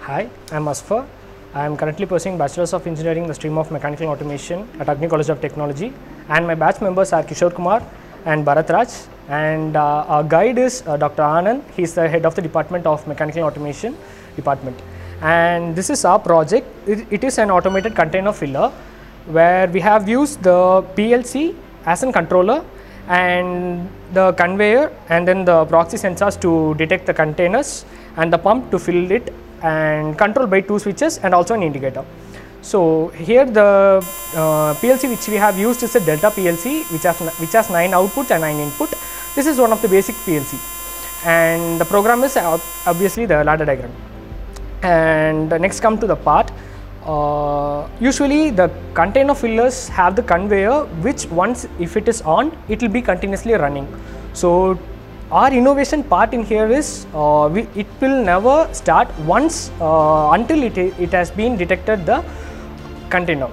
Hi, I'm Asfar. I am currently pursuing Bachelor's of Engineering in the stream of Mechanical Automation at Agni College of Technology, and my batch members are Kishore Kumar and Bharat Raj, and our guide is Dr. Anand. He is the head of the Department of Mechanical Automation department, and this is our project. It is an automated container filler where we have used the PLC as a controller and the conveyor and then the proxy sensors to detect the containers and the pump to fill it, and controlled by two switches and also an indicator. So here the PLC which we have used is a Delta PLC which has 9 outputs and 9 input. This is one of the basic PLC, and the program is obviously the ladder diagram. And next come to the part. Usually the container fillers have the conveyor which once if it is on, it will be continuously running. So our innovation part in here is it will never start once until it has been detected the container.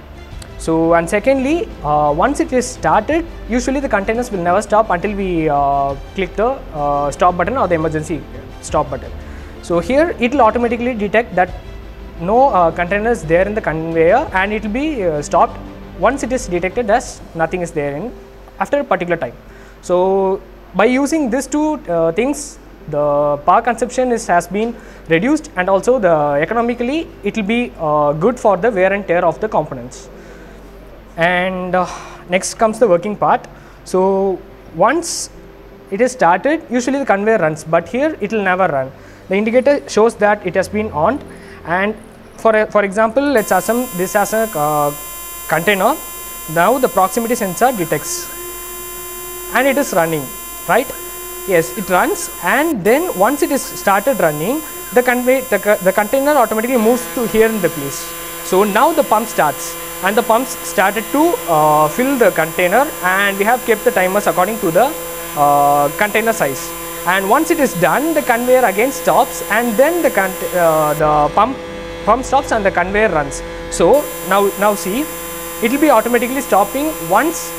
So, and secondly, once it is started, usually the containers will never stop until we click the stop button or the emergency stop button. So here it will automatically detect that no containers there in the conveyor, and it will be stopped once it is detected as nothing is there in after a particular time. So by using these two things, the power consumption has been reduced, and also the economically it will be good for the wear and tear of the components. And next comes the working part. So once it is started, usually the conveyor runs, but here it will never run. The indicator shows that it has been on, and for example, let's assume this as a container. Now the proximity sensor detects and it is running, right? Yes, it runs, and then once it is started running, the container automatically moves to here in the place. So now the pump starts, and the pumps started to fill the container, and we have kept the timers according to the container size. And once it is done, the conveyor again stops, and then the pump stops and the conveyor runs. So now see, it will be automatically stopping once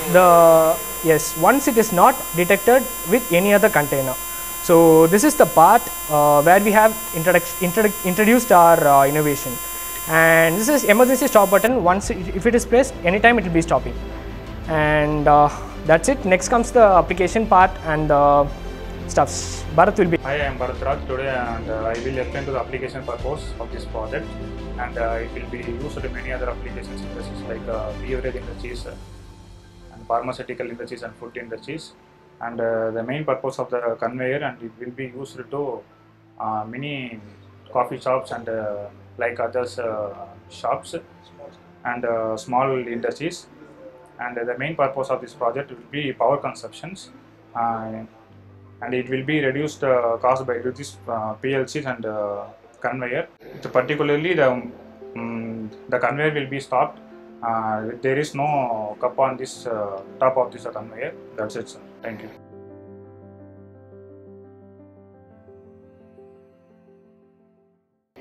once it is not detected with any other container. So this is the part where we have introduced our innovation, and this is emergency stop button. Once if it is pressed, anytime it will be stopping, and that's it. Next comes the application part and the stuffs. Bharat will be. Hi, I am Bharat Raj today, and I will explain to the application purpose of this project, and it will be used in many other applications industries like beverage industries and pharmaceutical industries and food industries. And the main purpose of the conveyor, and it will be used to many coffee shops and like others shops and small industries. And the main purpose of this project will be power consumptions. And it will be reduced caused by this PLCs and conveyor. Particularly the conveyor will be stopped. There is no cup on this top of this conveyor. That's it, sir. Thank you.